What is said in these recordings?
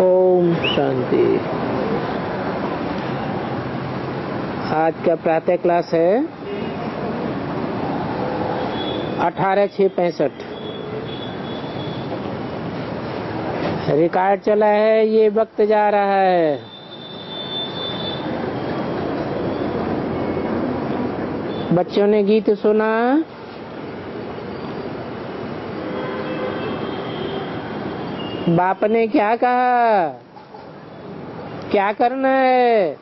ओम शांति। आज का प्रातः क्लास है 18/6/65। रिकॉर्ड चला है, ये वक्त जा रहा है। बच्चों ने गीत सुना, बाप ने क्या कहा, क्या करना है,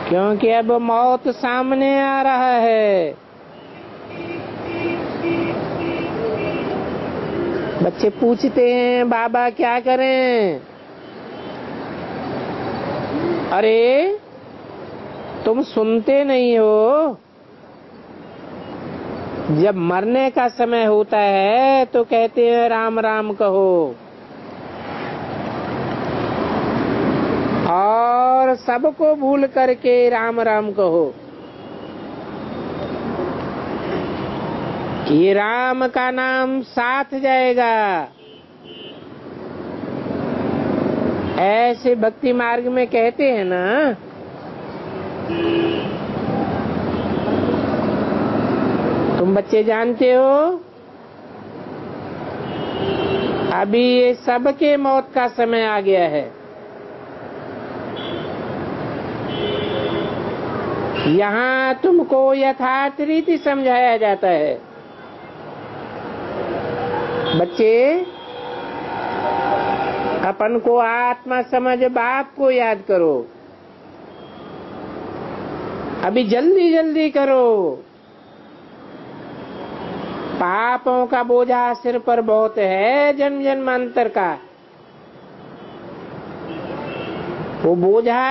क्योंकि अब मौत सामने आ रहा है। बच्चे पूछते हैं बाबा क्या करें? अरे तुम सुनते नहीं हो? जब मरने का समय होता है तो कहते हैं राम राम कहो, और सबको भूल करके राम राम कहो। ये राम का नाम साथ जाएगा। ऐसे भक्ति मार्ग में कहते हैं ना। तुम बच्चे जानते हो, अभी ये सबके मौत का समय आ गया है। यहाँ तुमको यथार्थ रीति समझाया जाता है। बच्चे, अपन को आत्मा समझ बाप को याद करो। अभी जल्दी जल्दी करो। पापों का बोझा सिर पर बहुत है, जन्म जन्मांतर का। वो बोझा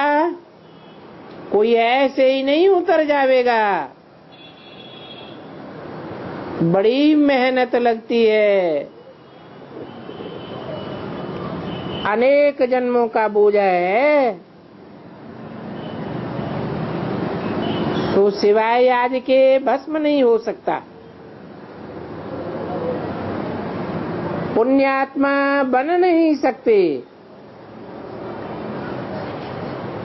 कोई ऐसे ही नहीं उतर जाएगा, बड़ी मेहनत लगती है। अनेक जन्मों का बोझा है। तो सिवाय आज के भस्म नहीं हो सकता। पुण्यात्मा बन नहीं सकते।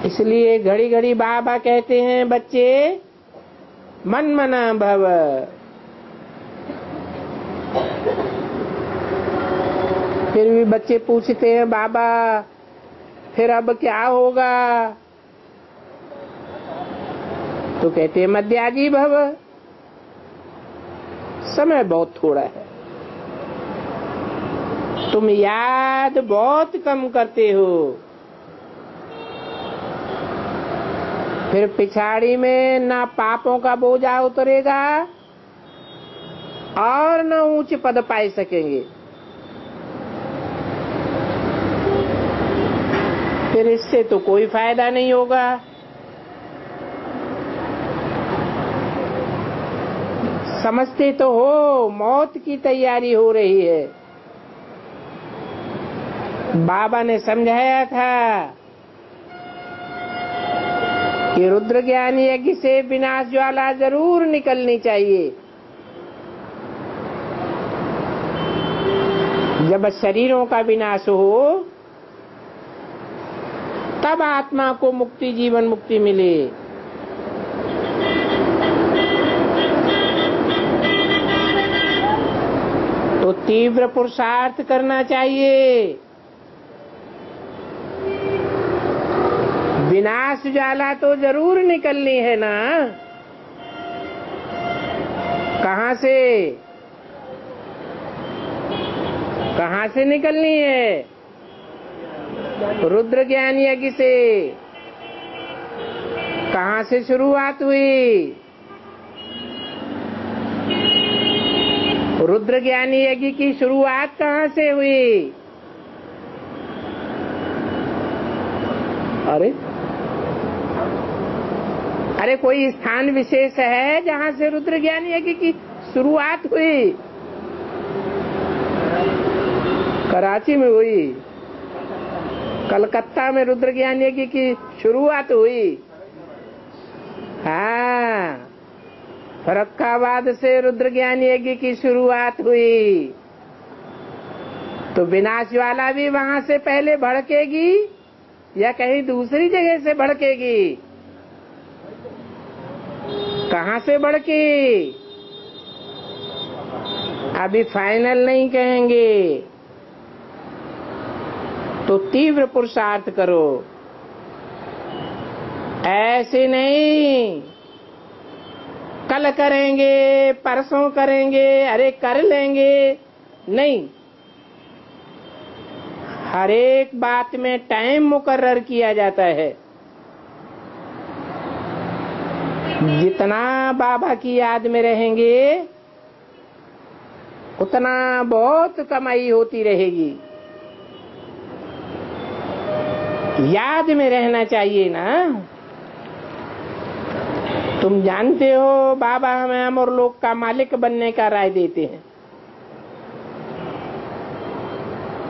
इसलिए घड़ी घड़ी बाबा कहते हैं बच्चे मन मना भव। फिर भी बच्चे पूछते हैं बाबा फिर अब क्या होगा? तो कहते हैं मध्याजी भव। समय बहुत थोड़ा है। तुम याद बहुत कम करते हो। फिर पिछाड़ी में ना पापों का बोझा उतरेगा और न ऊंचे पद पाए सकेंगे। फिर इससे तो कोई फायदा नहीं होगा। समझते तो हो मौत की तैयारी हो रही है। बाबा ने समझाया था कि रुद्र ज्ञान यज्ञ से विनाश ज्वाला जरूर निकलनी चाहिए। जब शरीरों का विनाश हो तब आत्मा को मुक्ति, जीवन मुक्ति मिले। तो तीव्र पुरुषार्थ करना चाहिए। विनाश ज्वाला तो जरूर निकलनी है ना। कहाँ से? कहाँ से निकलनी है? रुद्र ज्ञान यज्ञ से। कहाँ से शुरुआत हुई? रुद्र ज्ञान यज्ञ की शुरुआत कहाँ से हुई? अरे कोई स्थान विशेष है जहाँ से रुद्र ज्ञान यज्ञ की शुरुआत हुई? कराची में हुई, कलकत्ता में रुद्र ज्ञान यज्ञ की शुरुआत हुई। हाँ, फर्रुखाबाद से रुद्र ज्ञान यज्ञ की शुरुआत हुई। तो विनाशज्वाला भी वहां से पहले भड़केगी या कहीं दूसरी जगह से भड़केगी? कहां से भड़की? अभी फाइनल नहीं कहेंगे। तो तीव्र पुरुषार्थ करो, ऐसे नहीं कल करेंगे, परसों करेंगे, अरे कर लेंगे, नहीं। हर एक बात में टाइम मुकर्रर किया जाता है। जितना बाबा की याद में रहेंगे उतना बहुत कमाई होती रहेगी। याद में रहना चाहिए ना। तुम जानते हो बाबा हमें अमर लोक का मालिक बनने का राय देते हैं।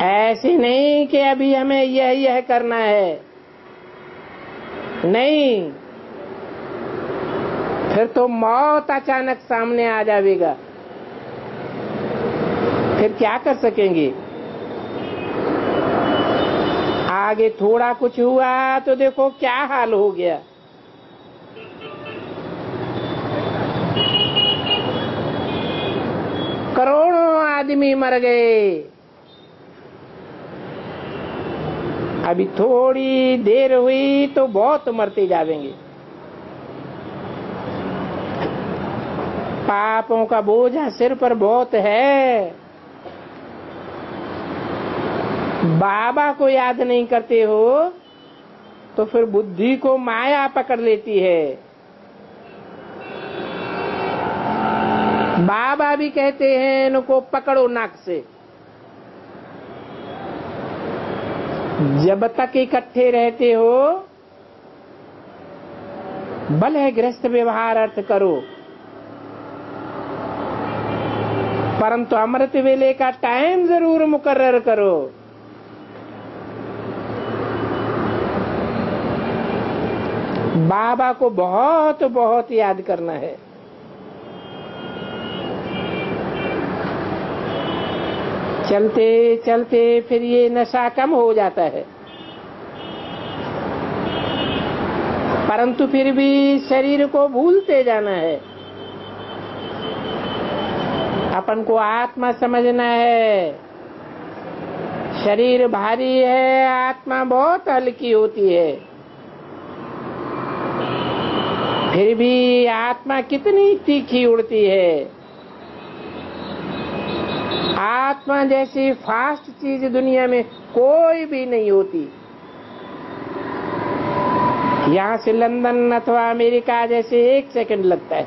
ऐसे नहीं कि अभी हमें यह करना है, नहीं, फिर तो मौत अचानक सामने आ जाएगा, फिर क्या कर सकेंगे? आगे थोड़ा कुछ हुआ तो देखो क्या हाल हो गया। करोड़ों आदमी मर गए। अभी थोड़ी देर हुई तो बहुत मरते जाएंगे। पापों का बोझा सिर पर बहुत है। बाबा को याद नहीं करते हो तो फिर बुद्धि को माया पकड़ लेती है। बाबा भी कहते हैं इनको पकड़ो नाक से। जब तक इकट्ठे रहते हो भले गृहस्थ व्यवहार अर्थ करो, परंतु अमृत वेले का टाइम जरूर मुकर्रर करो। बाबा को बहुत बहुत याद करना है। चलते चलते फिर ये नशा कम हो जाता है, परंतु फिर भी शरीर को भूलते जाना है। अपन को आत्मा समझना है। शरीर भारी है, आत्मा बहुत हल्की होती है। फिर भी आत्मा कितनी तीखी उड़ती है। आत्मा जैसी फास्ट चीज दुनिया में कोई भी नहीं होती। यहाँ से लंदन अथवा अमेरिका जैसे 1 सेकंड लगता है,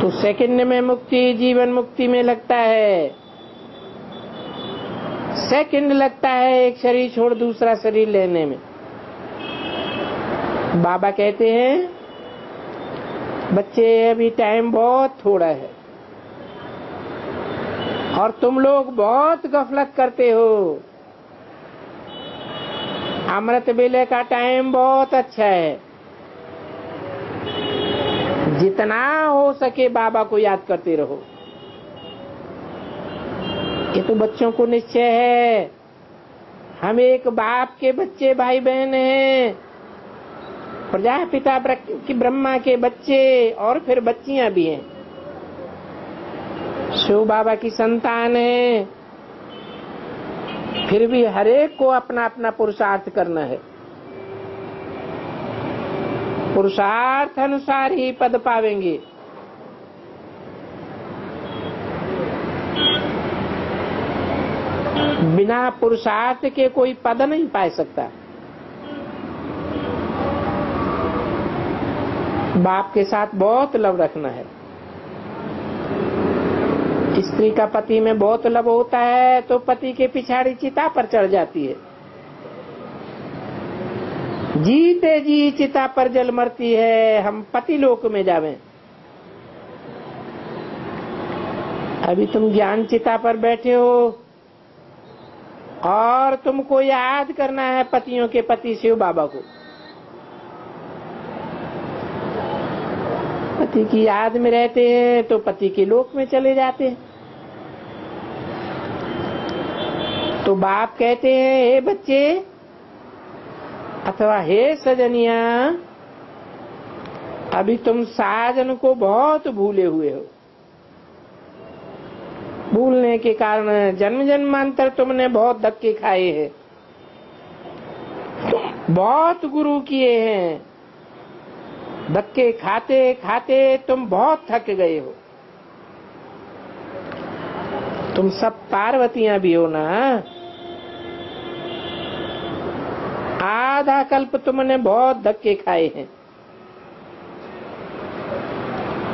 तो सेकंड में मुक्ति जीवन मुक्ति में लगता है। सेकंड लगता है एक शरीर छोड़ दूसरा शरीर लेने में। बाबा कहते हैं बच्चे अभी टाइम बहुत थोड़ा है और तुम लोग बहुत गफलत करते हो। अमृत वेले का टाइम बहुत अच्छा है। जितना हो सके बाबा को याद करते रहो। ये तो बच्चों को निश्चय है। हम एक बाप के बच्चे भाई बहन हैं, प्रजापिता की ब्रह्मा के बच्चे और फिर बच्चियां भी हैं। शिव बाबा की संतान है। फिर भी हरेक को अपना अपना पुरुषार्थ करना है। पुरुषार्थ अनुसार ही पद पावेंगे। बिना पुरुषार्थ के कोई पद नहीं पा सकता। बाप के साथ बहुत लव रखना है। स्त्री का पति में बहुत लव होता है तो पति के पिछाड़ी चिता पर चढ़ जाती है। जीते जी चिता पर जल मरती है, हम पति लोक में जावें। अभी तुम ज्ञान चिता पर बैठे हो और तुमको याद करना है पतियों के पति शिव बाबा को। पति की याद में रहते हैं तो पति के लोक में चले जाते हैं। तो बाप कहते हैं, हे बच्चे अथवा हे सजनिया, अभी तुम साजन को बहुत भूले हुए हो। भूलने के कारण जन्म जन्मांतर तुमने बहुत धक्के खाए हैं, बहुत गुरु किए हैं। धक्के खाते खाते तुम बहुत थक गए हो। तुम सब पार्वतियां भी हो ना। आधा कल्प तुमने बहुत धक्के खाए हैं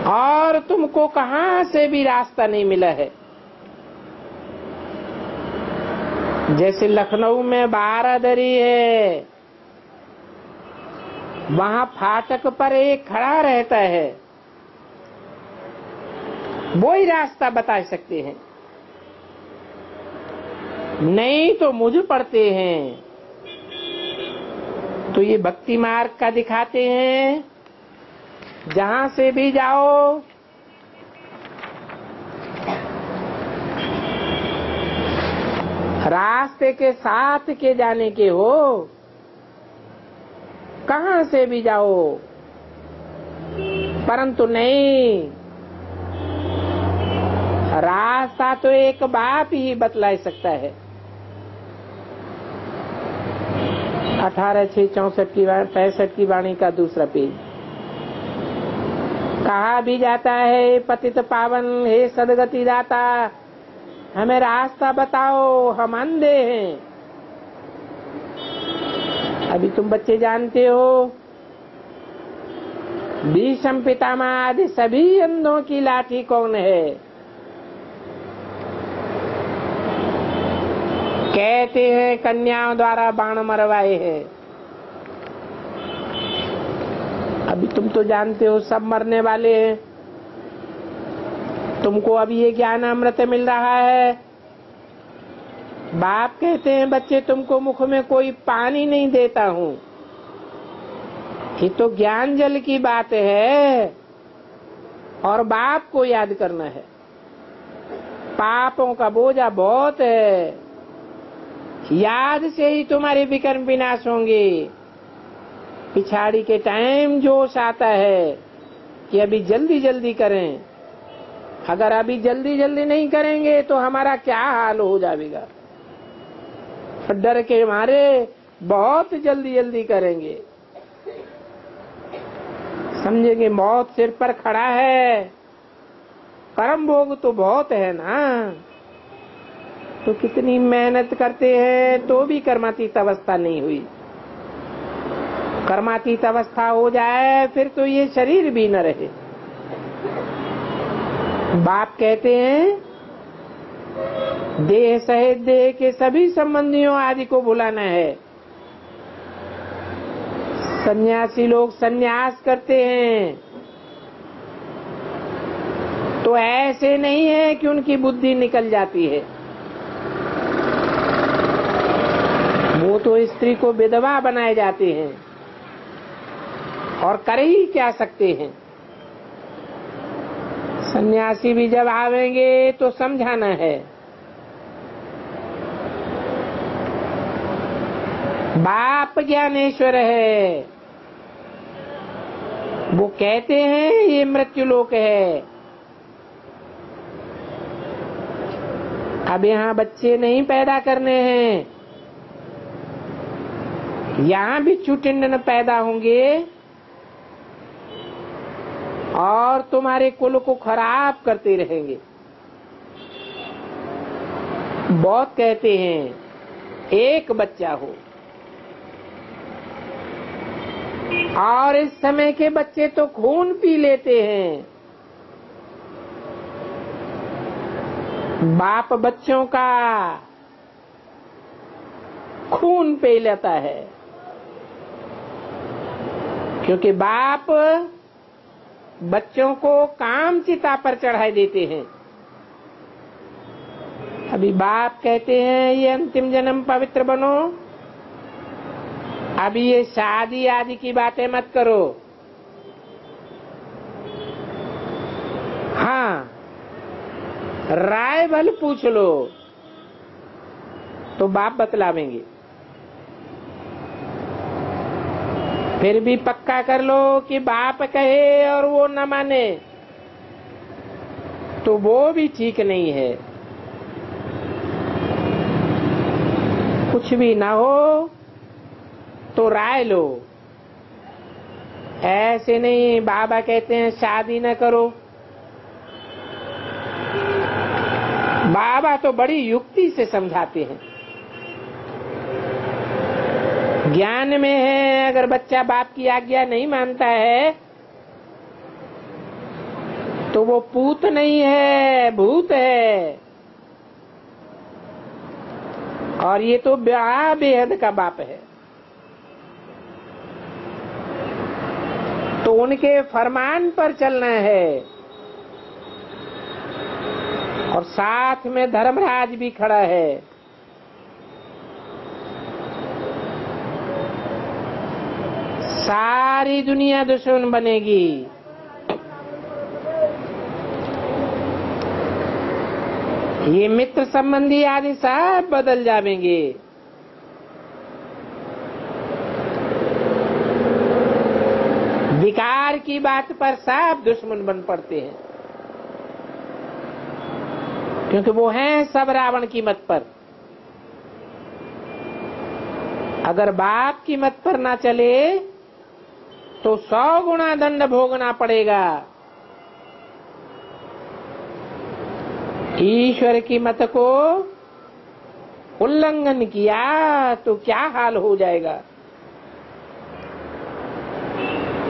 और तुमको कहां से भी रास्ता नहीं मिला है। जैसे लखनऊ में बारादरी है, वहां फाटक पर एक खड़ा रहता है, वो ही रास्ता बता सकते हैं, नहीं तो मुझ पढ़ते हैं। तो ये भक्ति मार्ग का दिखाते हैं, जहां से भी जाओ रास्ते के साथ के जाने के हो, कहां से भी जाओ, परंतु नहीं, रास्ता तो एक बाप ही बतला सकता है। 18/6/64 की वाणी का दूसरा पेज। कहा भी जाता है, पतित पावन हे सदगति दाता, हमें रास्ता बताओ, हम अंधे हैं। अभी तुम बच्चे जानते हो, भीष्म पितामह आदि सभी अंधों की लाठी कौन है? कहते हैं कन्याओं द्वारा बाण मरवाए हैं। अभी तुम तो जानते हो सब मरने वाले हैं। तुमको अभी ये ज्ञान अमृत मिल रहा है। बाप कहते हैं, बच्चे तुमको मुख में कोई पानी नहीं देता हूँ, ये तो ज्ञान जल की बात है और बाप को याद करना है। पापों का बोझा बहुत है, याद से ही तुम्हारे विकर्म विनाश होंगे। पिछाड़ी के टाइम जोश आता है कि अभी जल्दी जल्दी करें। अगर अभी जल्दी जल्दी नहीं करेंगे तो हमारा क्या हाल हो जाएगा। डर के मारे बहुत जल्दी जल्दी करेंगे, समझेंगे मौत सिर पर खड़ा है। कर्म भोग तो बहुत है ना, तो कितनी मेहनत करते हैं तो भी कर्मातीत अवस्था नहीं हुई। कर्मातीत अवस्था हो जाए फिर तो ये शरीर भी न रहे। बाप कहते हैं, देह सहित देह के सभी संबंधियों आदि को भुलाना है। सन्यासी लोग सन्यास करते हैं तो ऐसे नहीं है कि उनकी बुद्धि निकल जाती है। वो तो स्त्री को विधवा बनाए जाते हैं और कर ही क्या सकते हैं। सन्यासी भी जब आवेंगे तो समझाना है। बाप ज्ञानेश्वर है, वो कहते हैं ये मृत्यु लोक है। अब यहाँ बच्चे नहीं पैदा करने हैं, यहाँ भी चुटिंडन पैदा होंगे और तुम्हारे कुल को खराब करते रहेंगे। बहुत कहते हैं एक बच्चा हो, और इस समय के बच्चे तो खून पी लेते हैं। बाप बच्चों का खून पी लेता है, क्योंकि बाप बच्चों को काम चिता पर चढ़ाई देते हैं। अभी बाप कहते हैं ये अंतिम जन्म पवित्र बनो, अभी ये शादी आदि की बातें मत करो। हाँ, राय भल पूछ लो, तो बाप बतलावेंगे। फिर भी पक्का कर लो कि बाप कहे और वो न माने तो वो भी ठीक नहीं है। कुछ भी ना हो तो राय लो। ऐसे नहीं बाबा कहते हैं शादी न करो। बाबा तो बड़ी युक्ति से समझाते हैं। ज्ञान में है, अगर बच्चा बाप की आज्ञा नहीं मानता है तो वो पूत नहीं है, भूत है। और ये तो बड़ा बेहद का बाप है। तो उनके फरमान पर चलना है। और साथ में धर्मराज भी खड़ा है। सारी दुनिया दुश्मन बनेगी। ये मित्र संबंधी आदि सब बदल जाएंगे। विकार की बात पर सब दुश्मन बन पड़ते हैं, क्योंकि वो हैं सब रावण की मत पर। अगर बाप की मत पर ना चले तो 100 गुना दंड भोगना पड़ेगा। ईश्वर की मत को उल्लंघन किया तो क्या हाल हो जाएगा।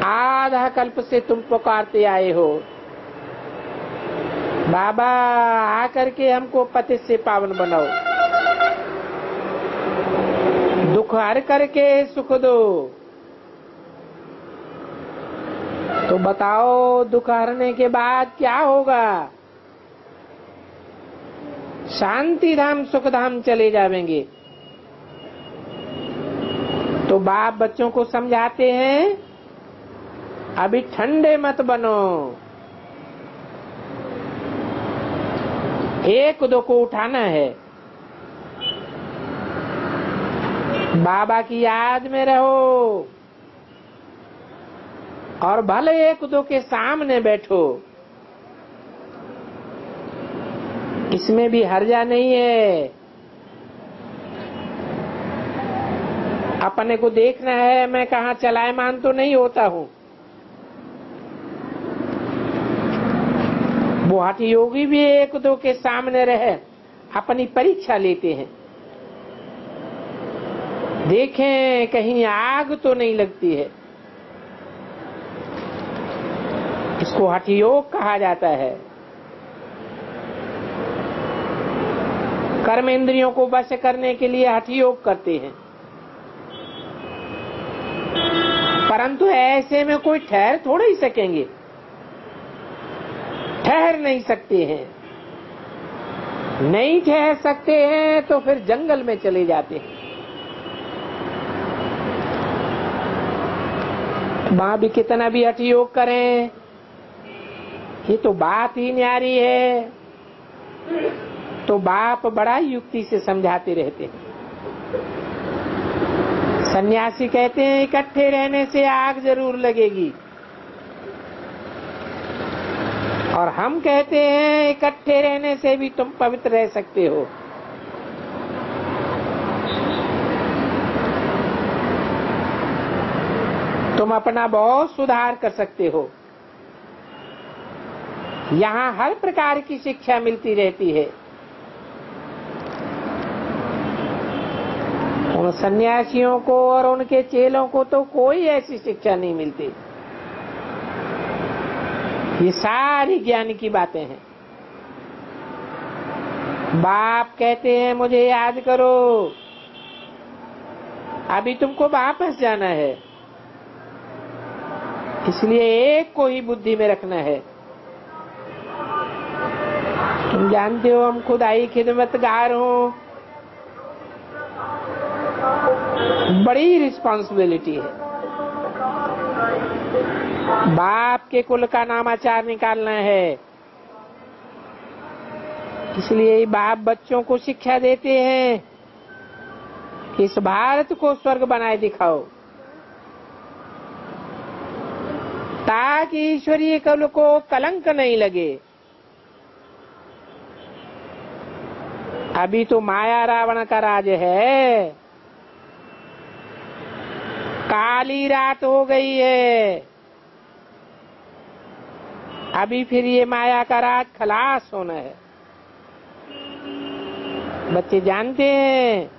आधा कल्प से तुम पुकारते आए हो, बाबा आकर के हमको पति से पावन बनाओ, दुख हर करके सुख दो। तो बताओ दुख हरने के बाद क्या होगा? शांति धाम सुख धाम चले जाएंगे। तो बाप बच्चों को समझाते हैं अभी ठंडे मत बनो, एक दो को उठाना है। बाबा की याद में रहो और भले एक दो के सामने बैठो, इसमें भी हर्जा नहीं है। अपने को देखना है मैं कहाँ चलायमान तो नहीं होता हूँ। वो हठ योगी भी एक दो के सामने रहे अपनी परीक्षा लेते हैं, देखें कहीं आग तो नहीं लगती है। इसको हठ योग कहा जाता है। कर्म इंद्रियों को वश करने के लिए हठ योग करते हैं, परंतु ऐसे में कोई ठहर थोड़ा ही सकेंगे, ठहर नहीं सकते हैं। नहीं ठहर सकते हैं तो फिर जंगल में चले जाते हैं। मां भी कितना भी हठ योग करें, ये तो बात ही न्यारी है। तो बाप बड़ा युक्ति से समझाते रहते हैं। सन्यासी कहते हैं इकट्ठे रहने से आग जरूर लगेगी, और हम कहते हैं इकट्ठे रहने से भी तुम पवित्र रह सकते हो। तुम अपना बहुत सुधार कर सकते हो। यहाँ हर प्रकार की शिक्षा मिलती रहती है। उन सन्यासियों को और उनके चेलों को तो कोई ऐसी शिक्षा नहीं मिलती। ये सारी ज्ञान की बातें हैं। बाप कहते हैं मुझे याद करो, अभी तुमको वापस जाना है, इसलिए एक को ही बुद्धि में रखना है। तुम जानते हो हम खुदाई खिदमतगार हो, बड़ी रिस्पॉन्सिबिलिटी है। बाप के कुल का नामाचार निकालना है, इसलिए बाप बच्चों को शिक्षा देते हैं इस भारत को स्वर्ग बनाए दिखाओ, ताकि ईश्वरीय कुल को कलंक नहीं लगे। अभी तो माया रावण का राज है, काली रात हो गई है, अभी फिर ये माया का राज खलास होना है। बच्चे जानते हैं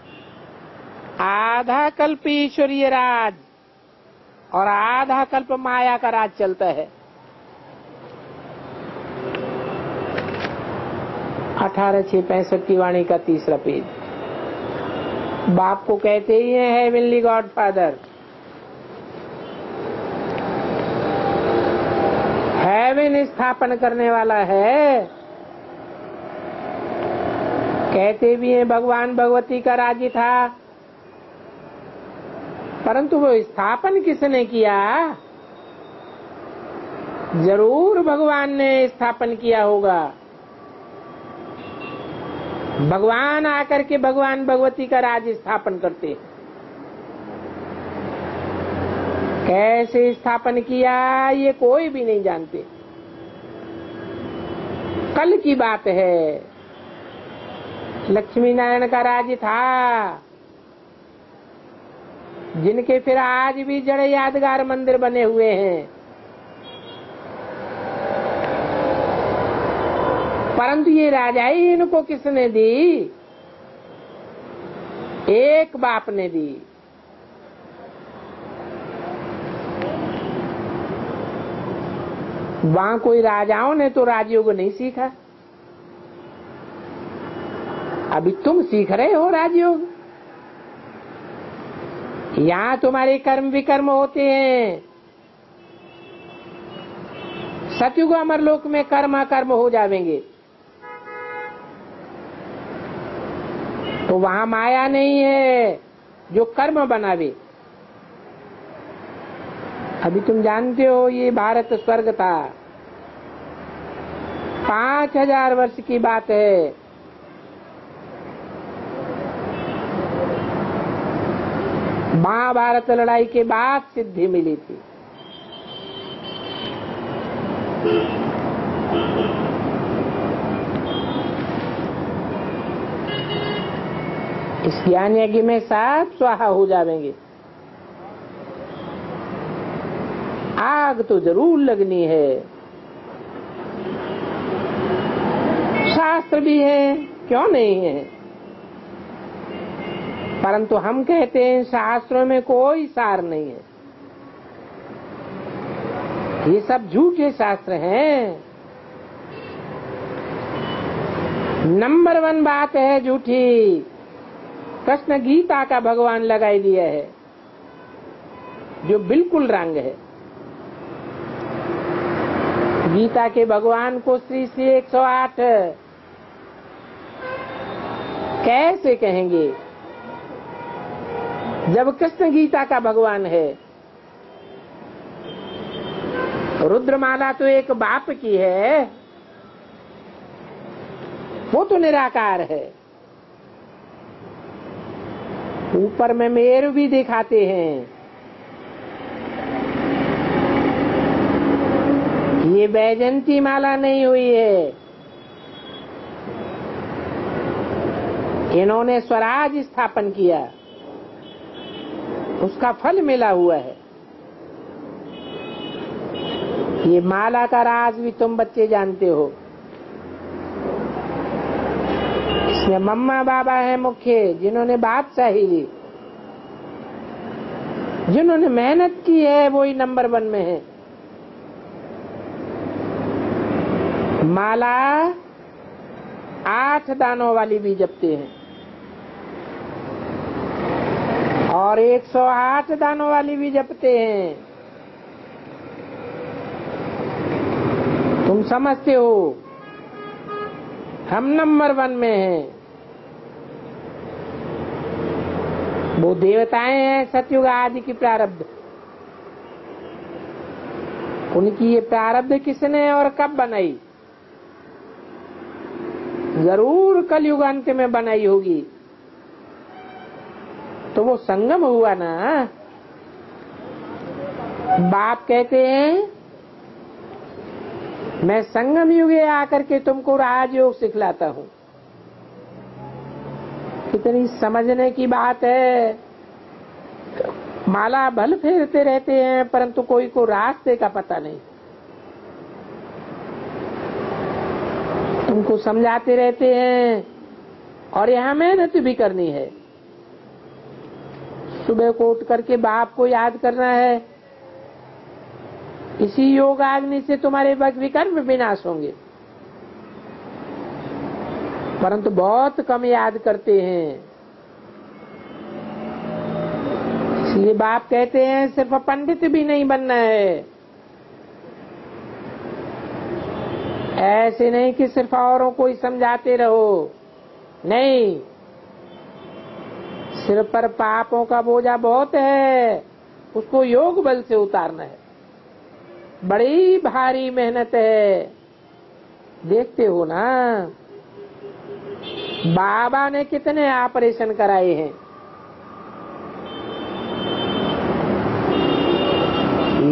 आधा कल्प ईश्वरीय राज और आधा कल्प माया का राज चलता है। 18/6/65 की वाणी का 3रा पेज। बाप को कहते ही है हेवनली गॉड फादर, हेवन स्थापन करने वाला है। कहते भी हैं भगवान भगवती का राज्य था, परंतु वो स्थापन किसने किया? जरूर भगवान ने स्थापन किया होगा। भगवान आकर के भगवान भगवती का राज्य स्थापन करते। कैसे स्थापन किया ये कोई भी नहीं जानते। कल की बात है, लक्ष्मी नारायण का राज्य था, जिनके फिर आज भी जड़ यादगार मंदिर बने हुए हैं। परंतु ये राजाई इनको किसने दी? एक बाप ने दी। वहां कोई राजाओं ने तो राजयोग नहीं सीखा, अभी तुम सीख रहे हो राजयोग। यहाँ तुम्हारे कर्म विकर्म होते हैं। सतयुग अमरलोक में कर्म अकर्म हो जाएंगे, तो वहां माया नहीं है जो कर्म बनावे। अभी तुम जानते हो ये भारत स्वर्ग था, 5000 वर्ष की बात है। महाभारत लड़ाई के बाद सिद्धि मिली थी। इस ज्ञान यज्ञ में सब स्वाहा हो जाएंगे। आग तो जरूर लगनी है। शास्त्र भी है, क्यों नहीं है, परंतु हम कहते हैं शास्त्रों में कोई सार नहीं है। ये सब झूठे शास्त्र हैं। नंबर 1 बात है झूठी, कृष्ण गीता का भगवान लगाई दिया है, जो बिल्कुल रंग है। गीता के भगवान को श्री 108 कैसे कहेंगे जब कृष्ण गीता का भगवान है? रुद्रमाला तो एक बाप की है, वो तो निराकार है। ऊपर में मेरु भी दिखाते हैं। ये वैजंती माला नहीं हुई है, इन्होंने स्वराज स्थापन किया, उसका फल मिला हुआ है। ये माला का राज भी तुम बच्चे जानते हो। इसमें मम्मा बाबा है मुख्य, जिन्होंने बादशाही ली, जिन्होंने मेहनत की है वही नंबर 1 में है। माला 8 दानों वाली भी जपते हैं और 108 दानों वाली भी जपते हैं। तुम समझते हो हम नंबर 1 में हैं। वो देवताएं हैं सतयुग आदि की प्रारब्ध। उनकी ये प्रारब्ध किसने और कब बनाई? जरूर कलयुग अंत में बनाई होगी। तो वो संगम हुआ ना। बाप कहते हैं मैं संगम युगे आकर के तुमको राजयोग सिखलाता हूँ। कितनी समझने की बात है। माला भल फेरते रहते हैं परंतु कोई को रास्ते का पता नहीं। तुमको समझाते रहते हैं और यहाँ मेहनत भी करनी है। सुबह को उठ करके बाप को याद करना है। इसी योग अग्नि से तुम्हारे विकर्म विनाश होंगे, परंतु बहुत कम याद करते हैं। इसलिए बाप कहते हैं सिर्फ पंडित भी नहीं बनना है। ऐसे नहीं कि सिर्फ औरों को ही समझाते रहो, नहीं। सिर पर पापों का बोझा बहुत है, उसको योग बल से उतारना है। बड़ी भारी मेहनत है। देखते हो ना बाबा ने कितने ऑपरेशन कराए हैं।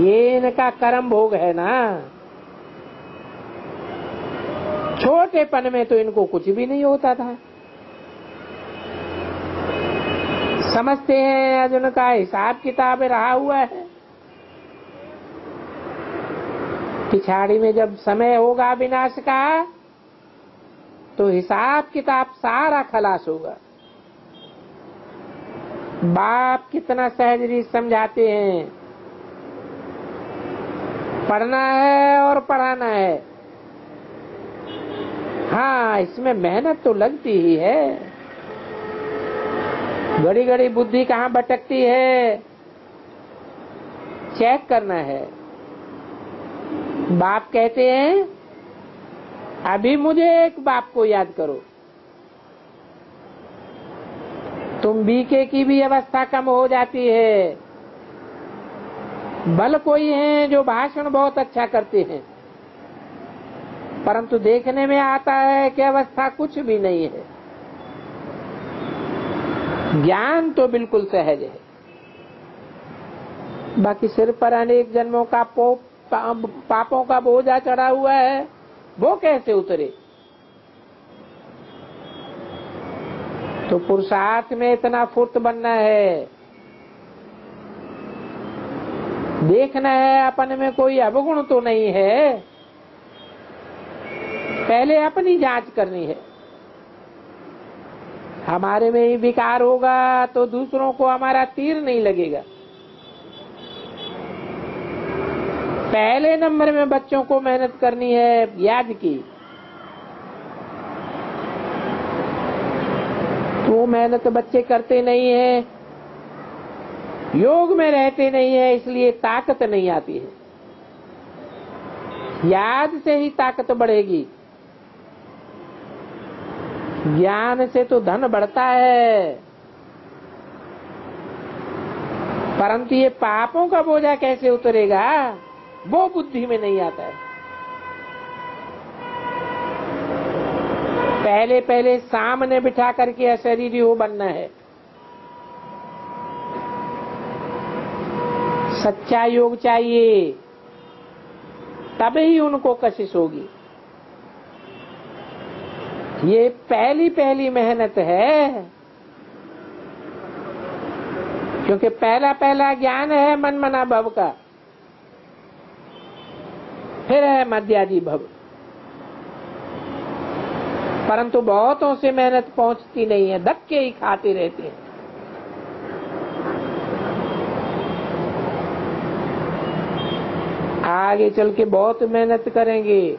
ये इनका कर्म भोग है ना। छोटेपन में तो इनको कुछ भी नहीं होता था। समझते हैं आज उनका हिसाब किताब रहा हुआ है। पिछाड़ी में जब समय होगा विनाश का तो हिसाब किताब सारा खलास होगा। बाप कितना सहज समझाते हैं। पढ़ना है और पढ़ाना है। हाँ, इसमें मेहनत तो लगती ही है। घड़ी घड़ी बुद्धि कहाँ भटकती है, चेक करना है। बाप कहते हैं अभी मुझे एक बाप को याद करो। तुम बीके की भी अवस्था कम हो जाती है। भल कोई हैं जो भाषण बहुत अच्छा करते हैं, परंतु देखने में आता है कि अवस्था कुछ भी नहीं है। ज्ञान तो बिल्कुल सहज है, बाकी सिर पर अनेक जन्मों का पापों का बोझा चढ़ा हुआ है, वो कैसे उतरे। तो पुरुषार्थ में इतना फुर्त बनना है। देखना है अपन में कोई अवगुण तो नहीं है। पहले अपनी जांच करनी है। हमारे में ही विकार होगा तो दूसरों को हमारा तीर नहीं लगेगा। पहले नंबर में बच्चों को मेहनत करनी है याद की। वो मेहनत बच्चे करते नहीं है, योग में रहते नहीं है, इसलिए ताकत नहीं आती है। याद से ही ताकत बढ़ेगी। ज्ञान से तो धन बढ़ता है, परंतु ये पापों का बोझा कैसे उतरेगा, वो बुद्धि में नहीं आता है। पहले पहले सामने बिठा करके अशरीरी हो बनना है। सच्चा योग चाहिए, तभी उनको कशिश होगी। ये पहली पहली मेहनत है, क्योंकि पहला पहला ज्ञान है मन मना भव का, फिर है मध्यादि भव। परंतु बहुतों से मेहनत पहुंचती नहीं है, धक्के ही खाते रहते हैं। आगे चल के बहुत मेहनत करेंगे,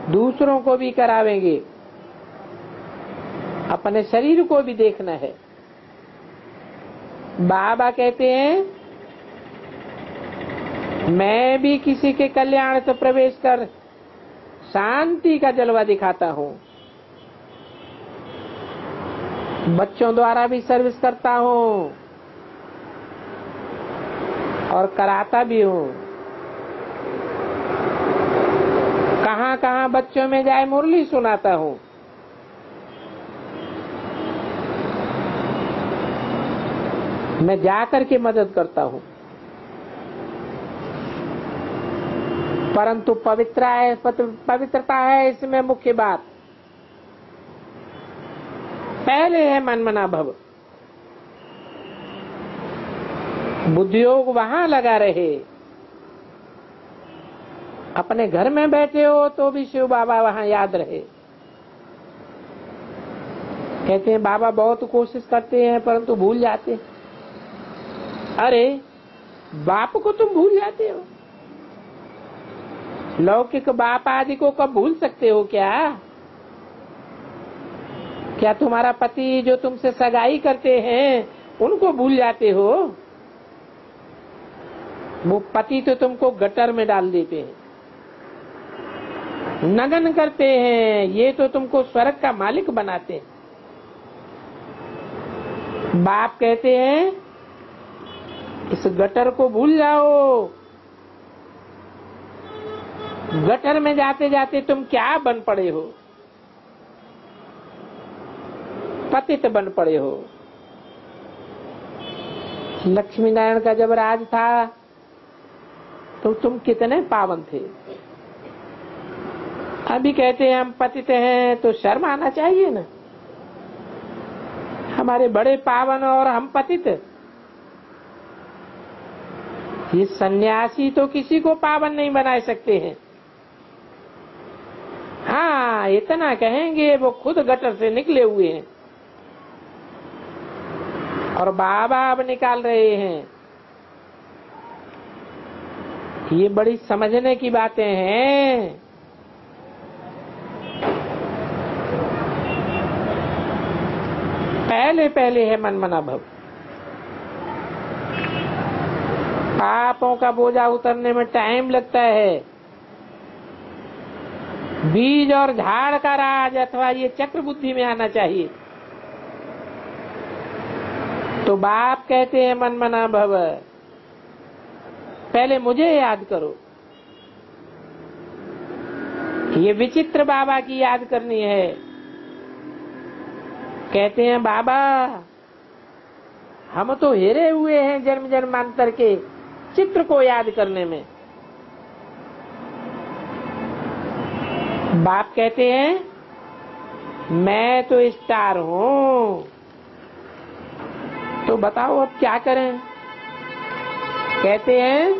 दूसरों को भी करावेंगे, अपने शरीर को भी देखना है। बाबा कहते हैं मैं भी किसी के कल्याण से प्रवेश कर शांति का जलवा दिखाता हूँ। बच्चों द्वारा भी सर्विस करता हूँ और कराता भी हूँ। कहाँ कहाँ बच्चों में जाए मुरली सुनाता हूँ। मैं जाकर के मदद करता हूं, परंतु पवित्रता है इसमें मुख्य बात। पहले है मनमना भव, बुद्धियोग वहां लगा रहे। अपने घर में बैठे हो तो भी शिव बाबा वहां याद रहे। कहते हैं बाबा बहुत कोशिश करते हैं परंतु भूल जाते हैं। अरे बाप को तुम भूल जाते हो, लौकिक बाप आदि को कब भूल सकते हो? क्या तुम्हारा पति जो तुमसे सगाई करते हैं उनको भूल जाते हो? वो पति तो तुमको गटर में डाल देते हैं, नगन करते हैं, ये तो तुमको स्वर्ग का मालिक बनाते हैं। बाप कहते हैं इस गटर को भूल जाओ। गटर में जाते जाते तुम क्या बन पड़े हो? पतित बन पड़े हो। लक्ष्मी नारायण का जब राज था तो तुम कितने पावन थे। अभी कहते हैं हम पतित हैं तो शर्म आना चाहिए ना। हमारे बड़े पावन और हम पतित। ये सन्यासी तो किसी को पावन नहीं बना सकते हैं। हाँ इतना कहेंगे वो खुद गटर से निकले हुए हैं और बाबा अब निकाल रहे हैं। ये बड़ी समझने की बातें हैं। पहले है मनमना भव। पापों का बोझा उतरने में टाइम लगता है। बीज और झाड़ का राज अथवा ये चक्र बुद्धि में आना चाहिए। तो बाप कहते हैं मनमना भव, पहले मुझे याद करो। ये विचित्र बाबा की याद करनी है। कहते हैं बाबा हम तो हिरे हुए हैं जन्म जन्मांतर के चित्र को याद करने में। बाप कहते हैं मैं तो स्टार हूं, तो बताओ अब क्या करें। कहते हैं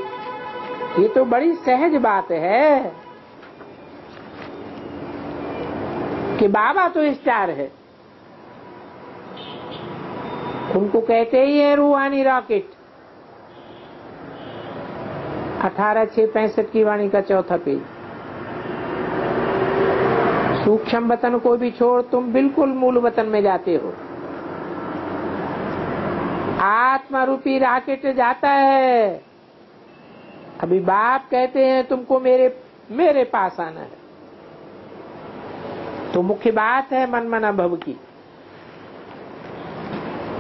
ये तो बड़ी सहज बात है कि बाबा तो स्टार है। उनको कहते ही है रूहानी रॉकेट। 18/6/65 की वाणी का चौथा पेज। सूक्ष्म वतन को भी छोड़ तुम बिल्कुल मूल वतन में जाते हो। आत्मा रूपी रॉकेट जाता है। अभी बाप कहते हैं तुमको मेरे पास आना है। तो मुख्य बात है मनमना भव की।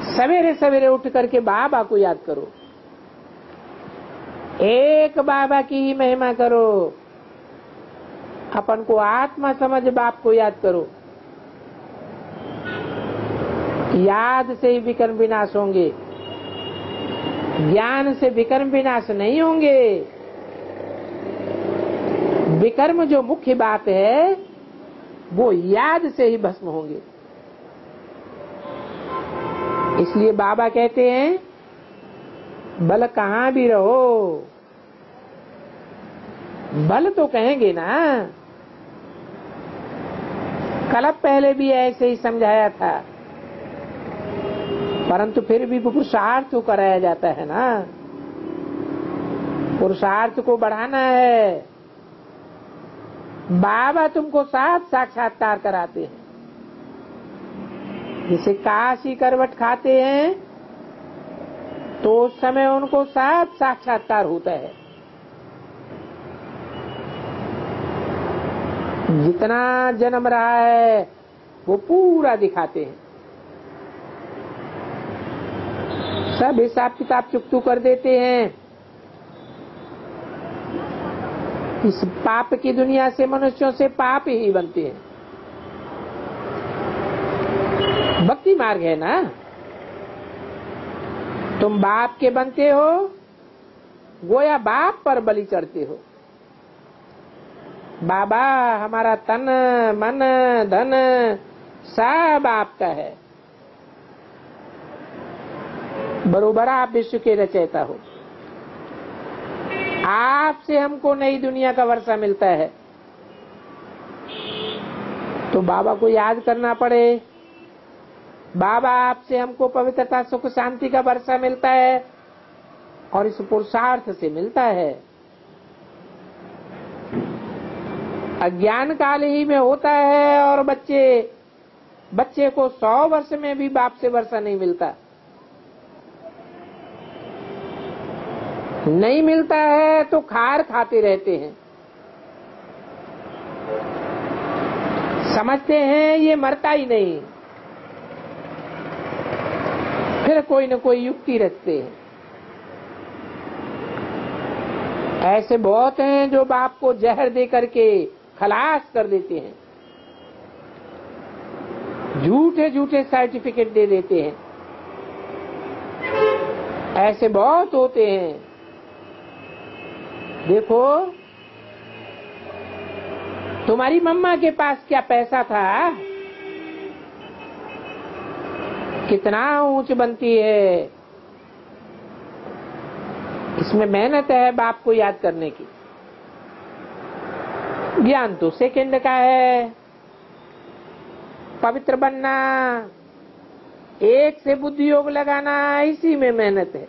सवेरे सवेरे उठ करके बाबा को याद करो। एक बाबा की ही महिमा करो। अपन को आत्मा समझ बाप को याद करो। याद से ही विकर्म विनाश होंगे, ज्ञान से विकर्म विनाश नहीं होंगे। विकर्म जो मुख्य बात है वो याद से ही भस्म होंगे। इसलिए बाबा कहते हैं बल कहाँ भी रहो, बल तो कहेंगे ना। कल पहले भी ऐसे ही समझाया था, परंतु फिर भी पुरुषार्थ को कराया जाता है ना। पुरुषार्थ को बढ़ाना है। बाबा तुमको साथ साक्षात्कार कराते हैं। जैसे काशी करवट खाते हैं तो उस समय उनको साथ साक्षात्कार होता है। जितना जन्म रहा है वो पूरा दिखाते हैं। सब हिसाब किताब चुकतू कर देते हैं। इस पाप की दुनिया से मनुष्यों से पाप ही बनते हैं। भक्ति मार्ग है ना। तुम बाप के बनते हो, गोया बाप पर बलि चढ़ते हो। बाबा हमारा तन मन धन सब आपका है। बरोबर आप विश्व के रचयिता हो। आपसे हमको नई दुनिया का वर्षा मिलता है, तो बाबा को याद करना पड़े। बाबा आपसे हमको पवित्रता सुख शांति का वर्षा मिलता है और इस पुरुषार्थ से मिलता है। अज्ञान काल ही में होता है और बच्चे को 100 वर्ष में भी बाप से वर्षा नहीं मिलता। नहीं मिलता है तो खार खाते रहते हैं। समझते हैं ये मरता ही नहीं, फिर कोई न कोई युक्ति रखते हैं। ऐसे बहुत हैं जो बाप को जहर दे करके खलास कर देते हैं, झूठे झूठे सर्टिफिकेट दे देते हैं। ऐसे बहुत होते हैं। देखो, तुम्हारी मम्मा के पास क्या पैसा था, कितना ऊंच बनती है। इसमें मेहनत है बाप को याद करने की। ज्ञान तो सेकंड का है। पवित्र बनना, एक से बुद्धि योग लगाना, इसी में मेहनत है।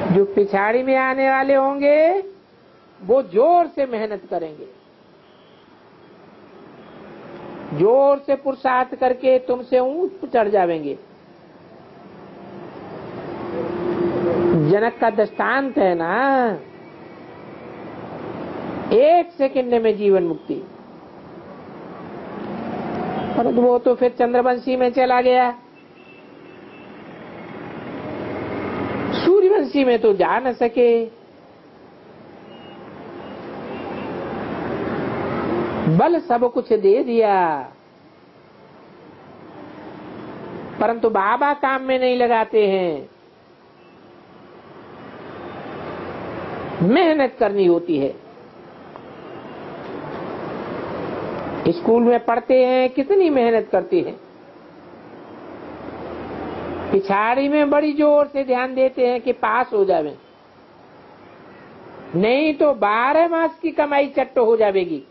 जो पिछाड़ी में आने वाले होंगे वो जोर से मेहनत करेंगे, जोर से पुरुषार्थ करके तुमसे ऊंच चढ़ जाएंगे। जनक का दृष्टांत है ना, 1 सेकंड में जीवन मुक्ति। परंतु वो तो फिर चंद्रवंशी में चला गया, सूर्यवंशी में तो जा न सके। बल सब कुछ दे दिया, परंतु बाबा काम में नहीं लगाते हैं। मेहनत करनी होती है। स्कूल में पढ़ते हैं, कितनी मेहनत करते हैं। पिछाड़ी में बड़ी जोर से ध्यान देते हैं कि पास हो जावे, नहीं तो 12 मास की कमाई चट्टो हो जाएगी।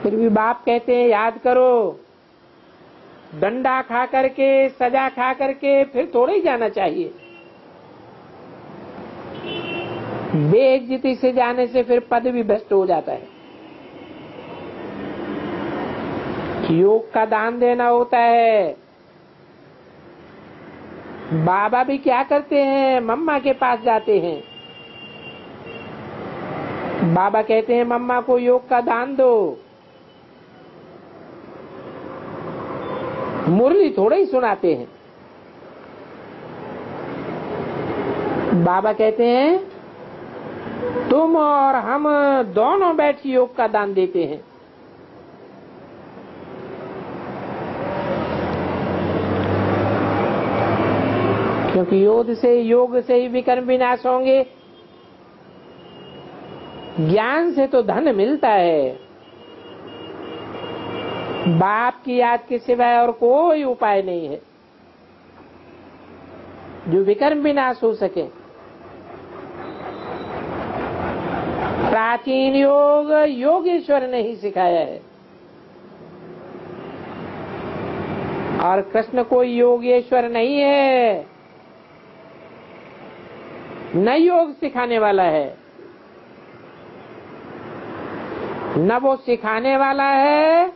फिर भी बाप कहते हैं याद करो, डंडा खा करके, सजा खा करके फिर थोड़ा ही जाना चाहिए। बेइज्जती से जाने से फिर पद भी भ्रष्ट हो जाता है। योग का दान देना होता है। बाबा भी क्या करते हैं, मम्मा के पास जाते हैं। बाबा कहते हैं मम्मा को योग का दान दो। मुरली थोड़ा ही सुनाते हैं। बाबा कहते हैं तुम और हम दोनों बैठ योग का दान देते हैं। क्योंकि योग से ही विकर्म विनाश होंगे। ज्ञान से तो धन मिलता है, बाप की याद के सिवाय और कोई उपाय नहीं है जो विकर्म विनाश हो सके। प्राचीन योग योगेश्वर ने ही सिखाया है, और कृष्ण कोई योगेश्वर नहीं है, न योग सिखाने वाला है, न वो सिखाने वाला है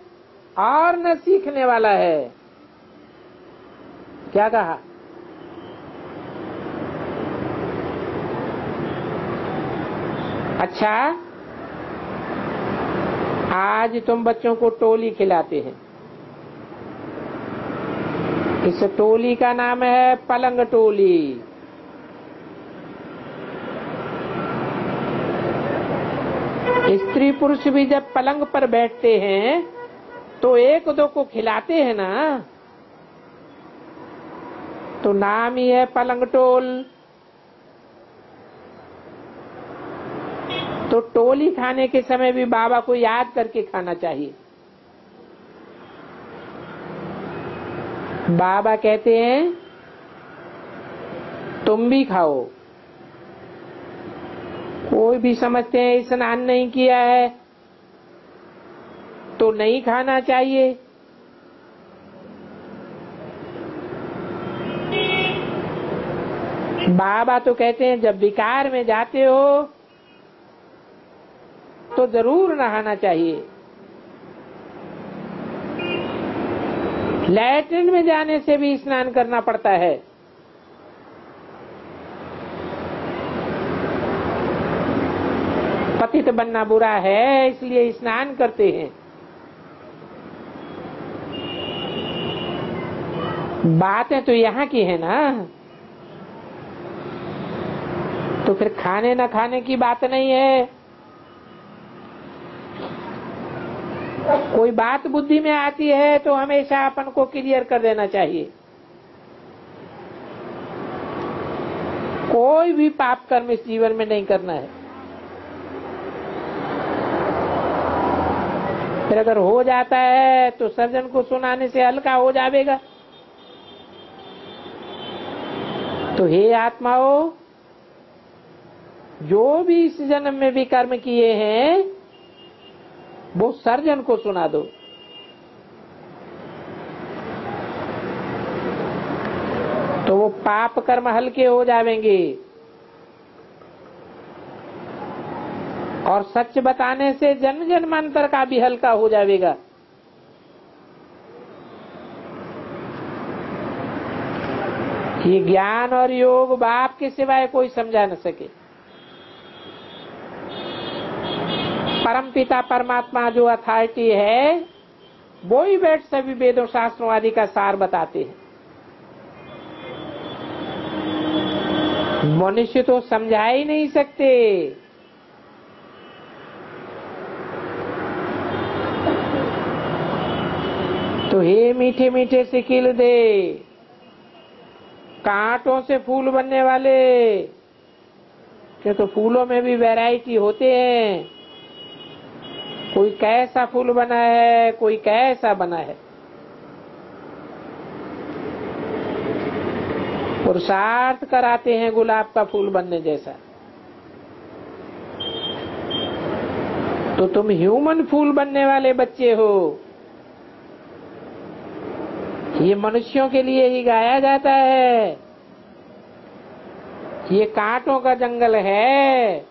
और न सीखने वाला है। क्या कहा? अच्छा, आज तुम बच्चों को टोली खिलाते हैं। इस टोली का नाम है पलंग टोली। स्त्री पुरुष भी जब पलंग पर बैठते हैं तो एक दो को खिलाते हैं ना, तो नाम ही है पलंग टोल। तो टोली खाने के समय भी बाबा को याद करके खाना चाहिए। बाबा कहते हैं तुम भी खाओ। कोई भी समझते हैं स्नान नहीं किया है तो नहीं खाना चाहिए। बाबा तो कहते हैं जब विकार में जाते हो तो जरूर नहाना चाहिए। लैट्रिन में जाने से भी स्नान करना पड़ता है। पतित बनना बुरा है इसलिए स्नान करते हैं। बातें तो यहाँ की है ना, तो फिर खाने न खाने की बात नहीं है। कोई बात बुद्धि में आती है तो हमेशा अपन को क्लियर कर देना चाहिए। कोई भी पाप कर्म इस जीवन में नहीं करना है। फिर अगर हो जाता है तो सर्जन को सुनाने से हल्का हो जाएगा। तो हे आत्माओं, जो भी इस जन्म में भी कर्म किए हैं वो सर्जन को सुना दो। तो वो पाप कर्म हल्के हो जाएंगे और सच बताने से जन्म जन्मांतर का भी हल्का हो जाएगा। ये ज्ञान और योग बाप के सिवाय कोई समझा न सके। परम पिता परमात्मा जो अथॉरिटी है वो ही बैठ सभी वेदों शास्त्रों आदि का सार बताते हैं। मनुष्य तो समझा ही नहीं सकते। तो हे मीठे मीठे से खिल दे, कांटों से फूल बनने वाले, क्या तो फूलों में भी वैरायटी होते हैं। कोई कैसा फूल बना है, कोई कैसा बना है। पुरुषार्थ कराते हैं गुलाब का फूल बनने जैसा। तो तुम ह्यूमन फूल बनने वाले बच्चे हो। ये मनुष्यों के लिए ही गाया जाता है। ये कांटों का जंगल है,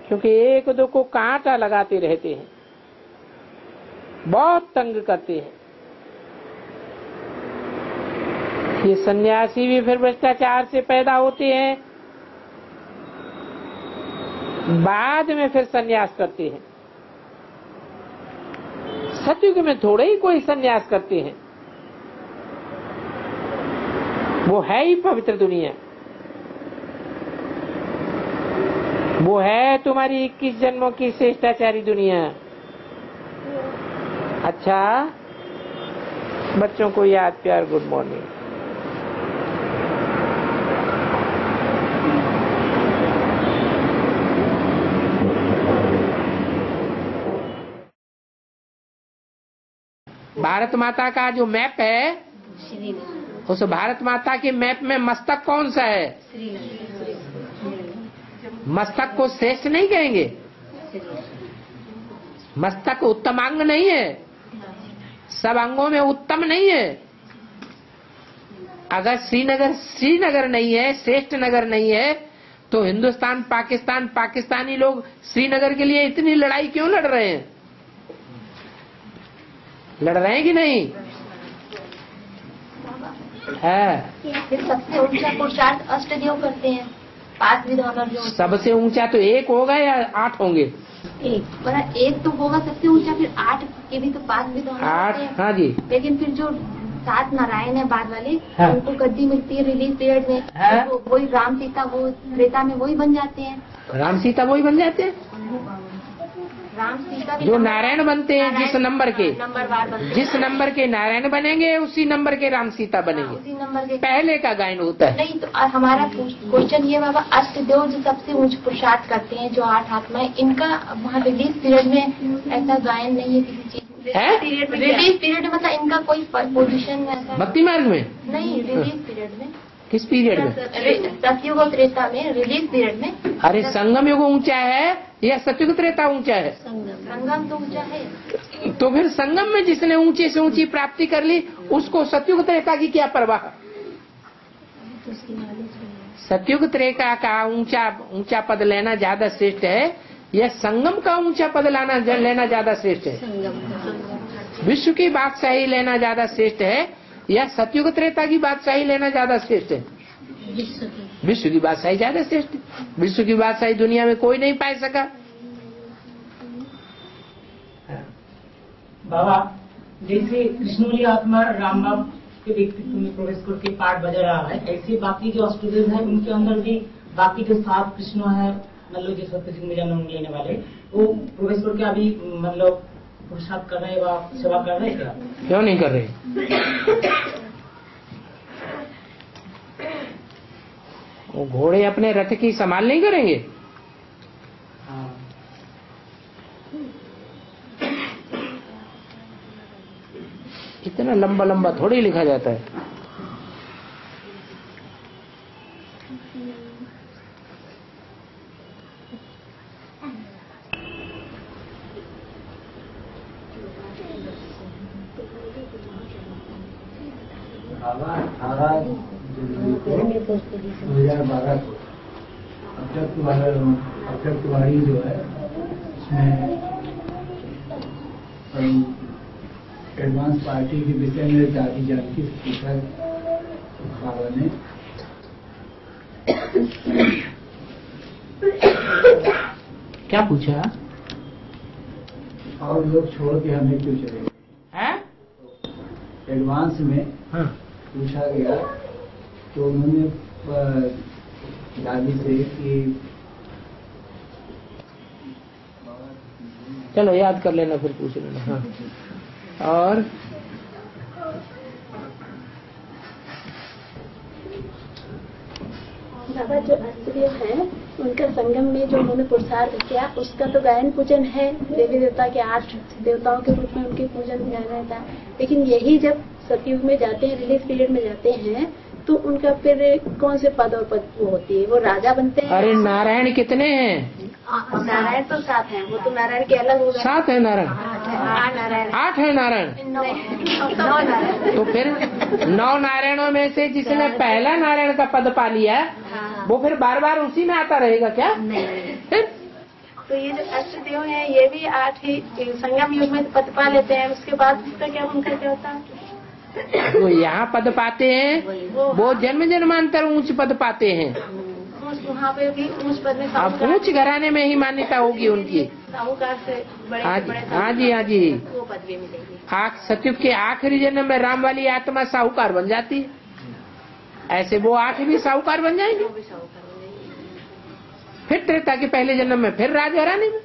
क्योंकि एक दो को कांटा लगाते रहते हैं, बहुत तंग करते हैं। ये सन्यासी भी फिर भ्रष्टाचार से पैदा होते हैं, बाद में फिर सन्यास करते हैं। सतयुग में थोड़े ही कोई सन्यास करते हैं। वो है ही पवित्र दुनिया। वो है तुम्हारी 21 जन्मों की श्रेष्ठाचारी दुनिया। अच्छा, बच्चों को याद प्यार गुड मॉर्निंग। भारत माता का जो मैप है, उस भारत माता के मैप में मस्तक कौन सा है? मस्तक को श्रेष्ठ नहीं कहेंगे। मस्तक उत्तम अंग नहीं है, सब अंगों में उत्तम नहीं है। अगर श्रीनगर नहीं है, श्रेष्ठ नगर नहीं है, तो हिंदुस्तान पाकिस्तान पाकिस्तानी लोग श्रीनगर के लिए इतनी लड़ाई क्यों लड़ रहे हैं? लड़ रहे हैं कि नहीं? है। सबसे ऊंचा पुरुषार्थ अष्टदेव करते हैं, 5 विधान जो सबसे ऊंचा तो 1 होगा या 8 होंगे? एक तो होगा सबसे ऊंचा, फिर 8 के भी तो 5 विधान 8। हाँ जी। लेकिन फिर जो 7 नारायण है बाद वाले, हाँ। उनको गद्दी मिलती है रिलीज पीरियड में। हाँ। तो वही राम सीता वो त्रेता में वही बन जाते हैं। राम सीता वही बन जाते हैं। राम सीता भी जो नारायण बनते हैं जिस नंबर के, नंबरवार बनते हैं। जिस नंबर के नारायण बनेंगे उसी नंबर के राम सीता बनेंगे। उसी नंबर के पहले का गायन होता है। नहीं तो हमारा क्वेश्चन ये बाबा, अष्टदेव जो सबसे ऊंच पुरुषार्थ करते हैं, जो 8 आत्माएं, इनका वहाँ रिलीज पीरियड में ऐसा गायन नहीं है किसी चीज है? रिलीज पीरियड में मतलब इनका कोई पोजीशन में ऐसा भक्ति मार्ग में नहीं, रिलीज पीरियड में, किस पीरियड में? सतयुग और त्रेता में रिलीज पीरियड में। अरे संगम युग ऊंचा है या सतयुग त्रेता ऊंचा है? संगम तो ऊंचा है। तो फिर संगम में जिसने ऊंचे से ऊंची प्राप्ति कर ली उसको सतयुग त्रेता की क्या परवाह? सतयुग त्रेता का ऊंचा पद लेना ज्यादा श्रेष्ठ है या संगम का ऊंचा पद लेना ज्यादा श्रेष्ठ है? विश्व की बादशाही लेना ज्यादा श्रेष्ठ है या सतयुग त्रेता की बादशाही लेना ज्यादा श्रेष्ठ है? विश्व की बादशाही ज्यादा श्रेष्ठ है। विश्व की बादशाही दुनिया में कोई नहीं पा सका। बाबा, जैसे कृष्णोली आत्मा राम बाप के व्यक्तित्व में प्रवेश करके पाठ बजा रहा है, ऐसे बाकी जो अष्टदेव है उनके अंदर भी बाकी जो 7 कृष्ण है, मतलब जो सत्य सिंह में जन्म लेने वाले, वो प्रवेश करके अभी मतलब पुरुषार्थ कर रहे हैं व सेवा कर रहे हैं क्या? क्यों नहीं कर रहे? वो घोड़े अपने रथ की संभाल नहीं करेंगे? हाँ। इतना लंबा लंबा थोड़ी लिखा जाता है। बाबा 18 जनवरी को 2012 को अक्षर तिवारी जो है उसमें एडवांस पार्टी के विषय में दादी जानकी से पूछा बाबा ने, क्या पूछा? और लोग छोड़ के हमें क्यों चले गए? एडवांस में हाँ। पूछा गया तो उन्होंने दादी से कि चलो याद कर लेना फिर पूछ लेना। हाँ। और बाबा जो अष्टदेव है उनका संगम में जो उन्होंने पुरुषार्थ किया उसका तो गायन पूजन है, देवी देवता के 8 देवताओं के रूप में उनके पूजन गायन रहता है। लेकिन यही जब सतयुग में जाते हैं, रिलीज पीरियड में जाते हैं, तो उनका फिर कौन से पद और पद वो होती है, वो राजा बनते हैं? अरे नारायण कितने हैं? नारायण तो 7 हैं, वो तो नारायण के अलग हो गए। 7 है नारायण? 8 है नारायण? 9 नारायण। तो फिर 9 नारायणों में से जिसने पहला नारायण का पद पा लिया वो फिर बार बार उसी में आता रहेगा क्या? फिर तो ये जो अष्टदेव हैं ये भी 8 ही संगम युग में पद पा लेते हैं, उसके बाद उसका क्या उनका क्या होता है? वो यहाँ पद पाते हैं, वो जन्म जन्मांतर ऊंच पद पाते हैं। वहाँ पे भी ऊंच पद में अब ऊंच घराने में ही मान्यता होगी उनकी। साहूकार से बड़े हाँ से बड़े जी, हाँ जी। वो पद भी मिलेगी। सतयुग के आखिरी जन्म में राम वाली आत्मा साहूकार बन जाती है, ऐसे वो 8 भी साहूकार बन जाएंगे। वो भी साहूकार बन जाएगी। फिर त्रेता के पहले जन्म में फिर राजघराने में।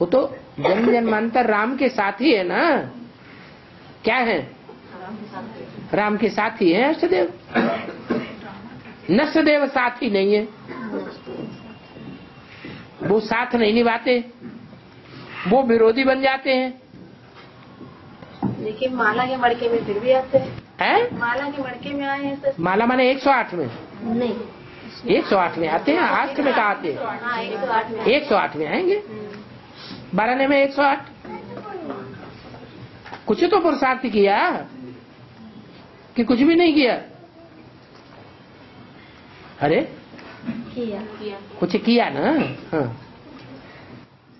वो तो जन्म जन्मांतर राम के साथ ही है ना। क्या है? राम के साथ ही है अष्टदेव। नष्टदेव साथ ही नहीं है, वो साथ नहीं निभाते, वो विरोधी बन जाते हैं। लेकिन माला के मड़के में फिर भी आते हैं। माला के मड़के में आए हैं सर? माला माने 108 में नहीं, 108 में आते हैं। आष्ट में कहा आते हैं? हाँ 108 में। 108 में आएंगे। 12 में 108। कुछ तो पुरुषार्थ किया कि कुछ भी नहीं किया? अरे किया। कुछ किया ना। हाँ।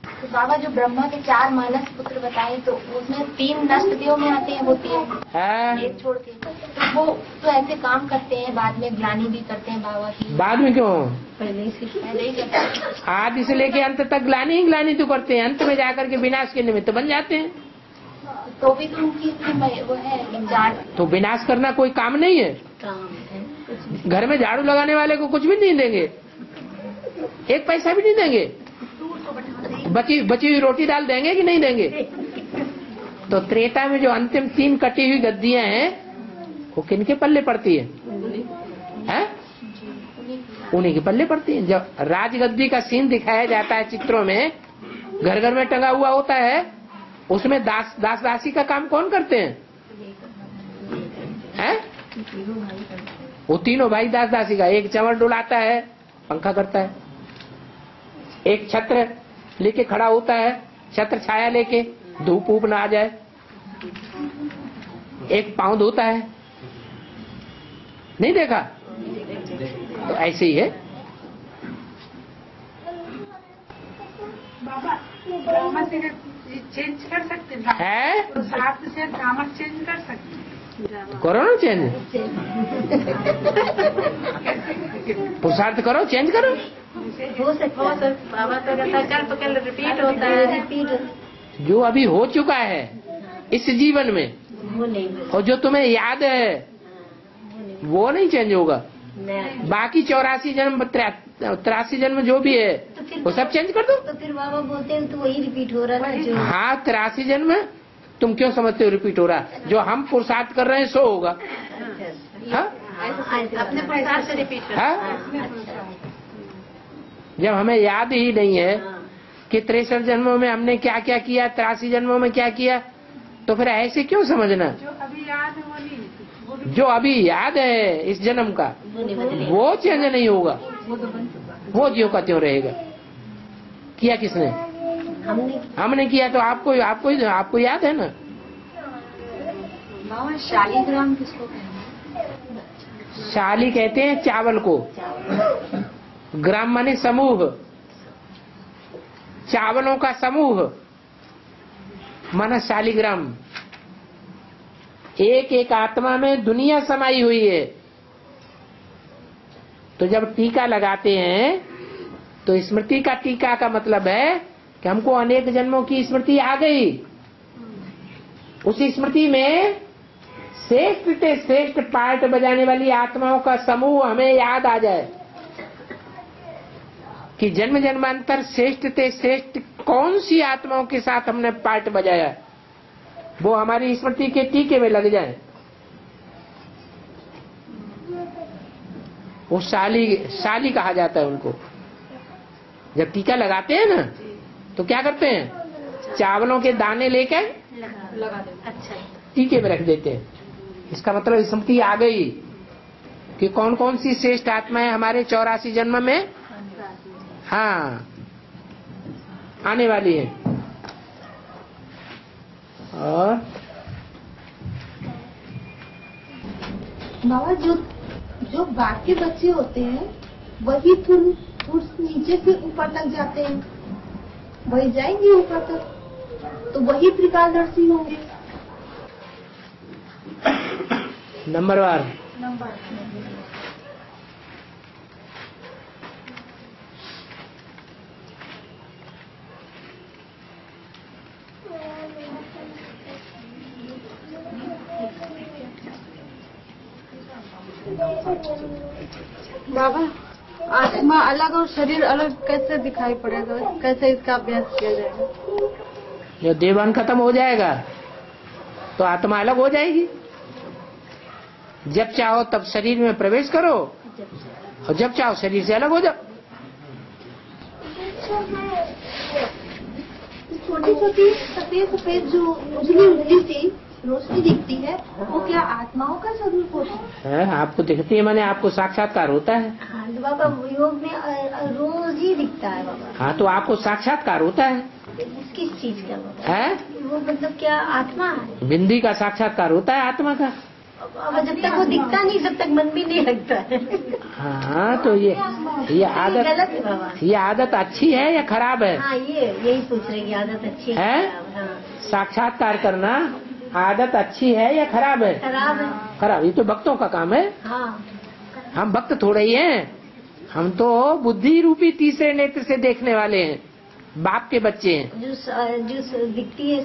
तो बाबा जो ब्रह्मा के 4 मानस पुत्र बताए तो उसमें 3 नष्टदेव में आते हैं, वो 3 एक छोड़ के, तो वो तो ऐसे काम करते हैं, बाद में ग्लानि भी करते हैं बाबा की। बाद में क्यों? पहले ही करते हैं। आदि से लेके अंत तक ग्लानि ही ग्लानि तो करते हैं, अंत में जाकर के विनाश के निमित्त बन जाते हैं। तो भी तो उनकी वो है जान। तो विनाश करना कोई काम नहीं है? काम है। घर में झाड़ू लगाने वाले को कुछ भी नहीं देंगे, 1 पैसा भी नहीं देंगे। बची हुई रोटी दाल देंगे कि नहीं देंगे? तो त्रेता में जो अंतिम 3 कटी हुई गद्दियां हैं वो किनके पल्ले पड़ती है? उन्हीं के पल्ले पड़ती है। जब राजगद्दी का सीन दिखाया जाता है चित्रों में, घर घर में टंगा हुआ होता है, उसमें दास दासी का काम कौन करते हैं? वो तीनों भाई दास दासी का। एक चंवर डुलाता है, पंखा करता है, एक छत्र लेके खड़ा होता है, छत्र छाया लेके, धूप ऊप ना आ जाए, एक पांव धोता है। नहीं देखा? तो ऐसे ही है। बाबा ड्रामा से चेंज कर सकते है? पुरुषार्थ से ड्रामा चेंज कर सकते? करो ना चेंज, पुरुषार्थ करो, चेंज करो। हो सकता है बाबा तो कहता है कल्प कल रिपीट होता है, रिपीट जो अभी हो चुका है इस जीवन में, वो नहीं, और जो तुम्हें याद है वो नहीं चेंज होगा। बाकी 84 जन्म 83 जन्म जो भी है वो सब चेंज कर दो। तो फिर बाबा बोलते हैं तो वही रिपीट हो रहा है जो। हाँ, 83 जन्म तुम क्यों समझते हो रिपीट हो रहा? जो हम पुरुषार्थ कर रहे हैं सो होगा। हाँ? अपने पुरुषार्थ से रिपीट हाँ? जब हमें याद ही नहीं है कि 63 जन्मों में हमने क्या क्या किया, 83 जन्मों में क्या किया, तो फिर ऐसे क्यों समझना? जो अभी याद है वो नहीं, जो अभी याद है इस जन्म का वो चेंज नहीं होगा, वो ज्यों का त्यों रहेगा। किया किसने? हमने किया। तो आपको याद है ना। बाबा शालिग्राम किसको कहते हैं? शाली कहते हैं चावल को, ग्राम माने समूह, चावलों का समूह माना शालिग्राम। एक एक आत्मा में दुनिया समाई हुई है। तो जब टीका लगाते हैं तो स्मृति का टीका का मतलब है कि हमको अनेक जन्मों की स्मृति आ गई। उस स्मृति में श्रेष्ठ से श्रेष्ठ पार्ट बजाने वाली आत्माओं का समूह हमें याद आ जाए कि जन्म जन्मांतर श्रेष्ठ से श्रेष्ठ कौन सी आत्माओं के साथ हमने पार्ट बजाया, वो हमारी स्मृति के टीके में लग जाए। वो शाली कहा जाता है उनको। जब टीका लगाते हैं ना तो क्या करते हैं? चावलों के दाने लेकर अच्छा टीके में रख देते हैं। इसका मतलब स्मृति आ गई कि कौन कौन सी श्रेष्ठ आत्माएं हमारे 84 जन्म में हाँ आने वाली है। और बाबा जो बाकी बच्चे होते हैं वही थोड़ा नीचे से ऊपर तक जाते हैं, वही जाएंगे ऊपर तक, तो वही त्रिकालदर्शी होंगे। नंबरवार बाबा आत्मा अलग और शरीर अलग कैसे दिखाई पड़ेगा, कैसे इसका अभ्यास किया जाएगा? जब देवान खत्म हो जाएगा तो आत्मा अलग हो जाएगी। जब चाहो तब शरीर में प्रवेश करो और जब चाहो शरीर से अलग हो जाओ। छोटी छोटी सफेद सफेद जो उजली उजली सी रोशनी दिखती है वो क्या आत्माओं का स्वरूप होता है? आपको दिखती है माने आपको साक्षात्कार होता है। हाँ तो बाबा योग में रोज ही दिखता है बाबा। हाँ तो आपको साक्षात्कार होता है। किस चीज का बाबा? है वो मतलब क्या आत्मा है? बिंदी का साक्षात्कार होता है आत्मा का। अब जब तक वो दिखता नहीं तब तक मन भी नहीं लगता है। हाँ तो ये आदत गलत है बाबा। ये आदत अच्छी है या खराब है? हाँ यही सोच रहे कि आदत अच्छी है? हाँ। साक्षात्कार करना आदत अच्छी है या खराब है? खराब है। खराब। ये तो भक्तों का काम है। हाँ हम भक्त थोड़े ही हैं, हम तो बुद्धि रूपी तीसरे नेत्र से देखने वाले हैं, बाप के बच्चे हैं। जो दिखती है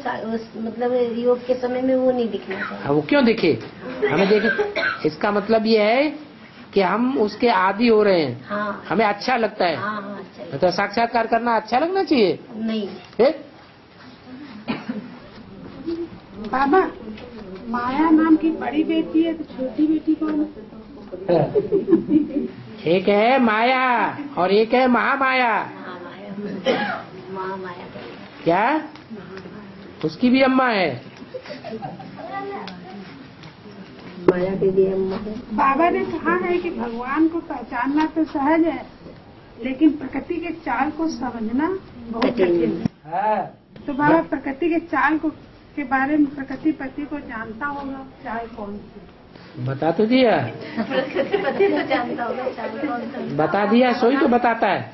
मतलब योग के समय में वो नहीं दिखना चाहिए। वो क्यों दिखे? हमें देखे। इसका मतलब ये है कि हम उसके आदी हो रहे हैं। हाँ हमें अच्छा लगता है। हाँ हाँ अच्छा तो साक्षात्कार करना अच्छा लगना चाहिए। नहीं बाबा माया नाम की बड़ी बेटी है तो छोटी बेटी कौन है? एक है माया और एक है महामाया। माया क्या उसकी भी अम्मा है? माया के भी अम्मा है। बाबा ने कहा है कि भगवान को पहचानना तो सहज है, लेकिन प्रकृति के चाल को समझना बहुत कठिन है। तो बाबा प्रकृति के चाल को के बारे में प्रकृति पति को जानता होगा, चाल कौन सी? बता तो दिया। प्रकृति पति तो जानता होगा चाल कौन सा। बता दिया, सोई तो बताता है।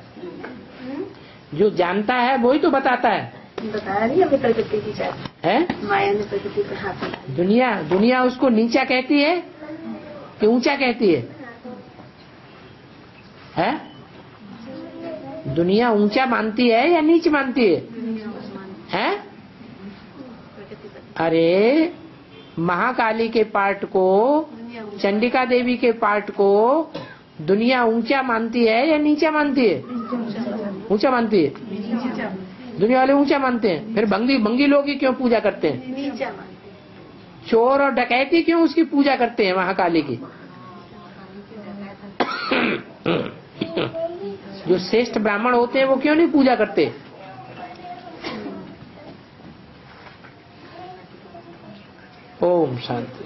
जो जानता है वही तो बताता है। बताया नहीं अभी प्रकृति की चाल है। माया ने प्रकृति पे हाथ दुनिया दुनिया उसको नीचा कहती है कि ऊंचा कहती है? है? दुनिया ऊंचा मानती है या नीच मानती है? हैं? अरे महाकाली के पार्ट को, चंडिका देवी के पार्ट को दुनिया ऊंचा मानती है या नीचा मानती है? ऊंचा मानती है। दुनिया वाले ऊंचा मानते हैं, फिर भंगी लोग ही क्यों पूजा करते हैं? नीचा मानते। चोर और डकैती क्यों उसकी पूजा करते हैं महाकाली की? जो श्रेष्ठ ब्राह्मण होते हैं वो क्यों नहीं पूजा करते? ओम शांति।